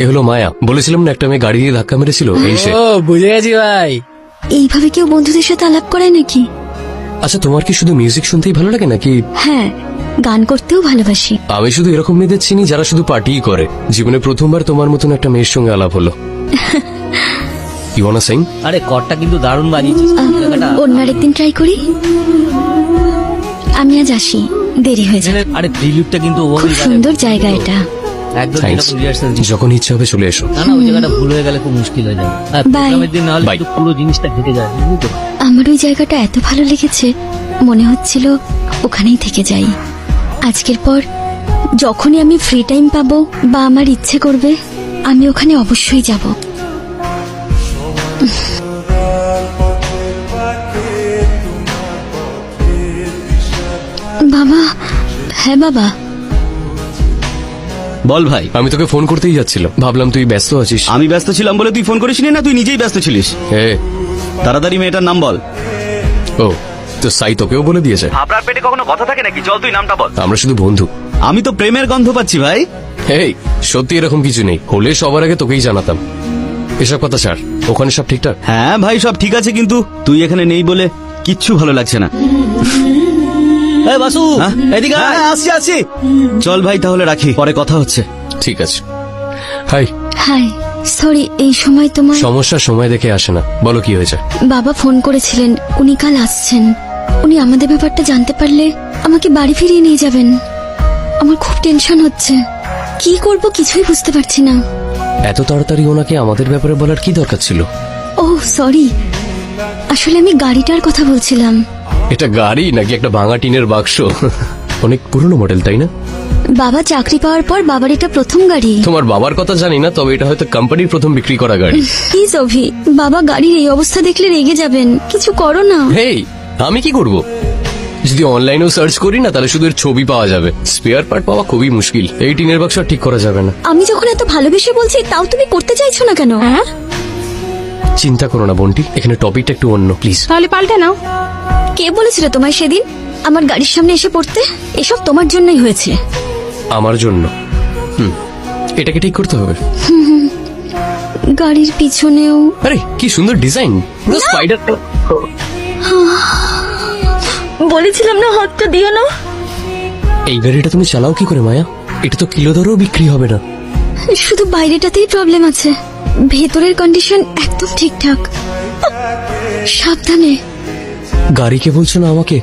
এ হলো মায়া। বলেছিলাম না একটা মেয়ে গাড়ি দিয়ে ধাক্কা মেরেছিল, এই সে। ও বুঝে গেছি ভাই। এইভাবে কেউ বন্ধুদের সাথে আলাপ করায় নাকি? আচ্ছা, তোমার কি শুধু মিউজিক শুনতেই ভালো লাগে নাকি? হ্যাঁ, গান করতেও ভালোবাসি। আমি শুধু এরকম মেয়েদের চিনি যারা শুধু পার্টিই করে। জীবনে প্রথমবার তোমার মতন একটা মেয়ের সঙ্গে আলাপ হলো। You wanna sing? আরে করটা কিন্তু দারুণ বানিয়েছিস। অন্য আরেকদিন ট্রাই করি। আমি আজ আসি, দেরি হয়ে যাবে। আরে প্রিলুডটা কিন্তু খুব সুন্দর জায়গা এটা। একদম Thanks. যেরকম rehearsal ছিল। যখন ইচ্ছা হবে চলে এসো। না না, ওই জায়গাটা ভুল হয়ে গেলে খুব মুশকিল হয়ে যাবে। আর Bye. প্রোগ্রামের দিন না হলে Bye. কিন্তু পুরো জিনিসটা ঘেটে যায়, বুঝলি তো? আমার ওই জায়গাটা এত ভালো লেগেছে, মনে হচ্ছিল ওখানেই থেকে যাই। আজকের পর যখনই আমি ফ্রি টাইম পাবো বা আমার ইচ্ছে করবে, আমি ওখানে অবশ্যই যাব। বাবা, হ্যাঁ বাবা। বল ভাই। আমি তোকে ফোন করতেই যাচ্ছিলাম, ভাবলাম তুই ব্যস্ত আছিস। আমি ব্যস্ত ছিলাম বলে তুই ফোন করিসনি, না তুই নিজেই ব্যস্ত ছিলিস? হ্যাঁ। তাড়াতাড়ি মেয়েটার নাম বল। ও, তো সাই তোকেও বলে দিয়েছে? আপনার পেটে কখনো কথা থাকে নাকি? চল তুই নামটা বল। আমরা শুধু বন্ধু। আমি তো প্রেমের গন্ধ পাচ্ছি ভাই। এই, সত্যি এরকম কিছু নেই, হলে সবার আগে তোকেই জানাতাম। এসব কথা ছাড়, ওখানে সব ঠিকঠাক? হ্যাঁ ভাই, সব ঠিক আছে, কিন্তু তুই এখানে নেই বলে কিচ্ছু ভালো লাগছে না। এই বাসু, হ্যাঁ? এদিকে আয়। হ্যাঁ, আসছি আসছি। চল ভাই, তাহলে রাখি, পরে কথা হচ্ছে। ঠিক আছে। হাই। হাই, সরি, এই সময় তোমার? সমস্যা সময় দেখে আসে না, বলো কি হয়েছে? বাবা ফোন করেছিলেন, উনি কাল আসছেন। উনি আমাদের ব্যাপারটা জানতে পারলে আমাকে বাড়ি ফিরিয়ে নিয়ে যাবেন। আমার খুব টেনশন হচ্ছে, কি করব কিছুই বুঝতে পারছি না। এত তাড়াতাড়ি ওনাকে আমাদের ব্যাপারে বলার কি দরকার ছিল? ও সরি, আসলে আমি গাড়িটার কথা বলছিলাম। এটা গাড়ি নাকি একটা ভাঙা টিনের বাক্স? অনেক পুরনো মডেল, তাই না? বাবা চাকরি পাওয়ার পর বাবার এটা প্রথম গাড়ি। তোমার বাবার কথা জানি না, তবে এটা হয়তো কোম্পানির প্রথম বিক্রি করা গাড়ি। প্লিজ অভি, বাবা গাড়ির এই অবস্থা দেখলে রেগে যাবেন, কিছু করো না। হেই, আমি কি করব? যদি অনলাইনেও সার্চ করি না, তাহলে শুধু এর ছবি পাওয়া যাবে। স্পেয়ার পার্ট পাওয়া খুবই মুশকিল। এই টিনের বাক্স আর ঠিক করা যাবে না। আমি যখন এত ভালোবেসে বলছি, তাও তুমি করতে চাইছো না কেন? হ্যাঁ, চিন্তা করো না বন্টি, এখানে টপিকটা একটু অন্য, প্লিজ। তাহলে পাল্টে নাও। কে বলেছিল তোমায় সেদিন আমার গাড়ির সামনে এসে পড়তে? এসব তোমার জন্যই হয়েছে। আমার জন্য? এটাকে ঠিক করতে হবে। গাড়ির পিছনেও। আরে কি সুন্দর ডিজাইন, পুরো স্পাইডার। বলেছিলাম না হাতটা দিও না। এই গাড়িটা তুমি চালাও কি করে মায়া? এটা তো কিলো দরেও বিক্রি হবে না। শুধু বাইরেটাতেই প্রবলেম আছে, ভেতরের কন্ডিশন একদম ঠিকঠাক। সাবধানে। গাড়িকে বলছো না আমাকে?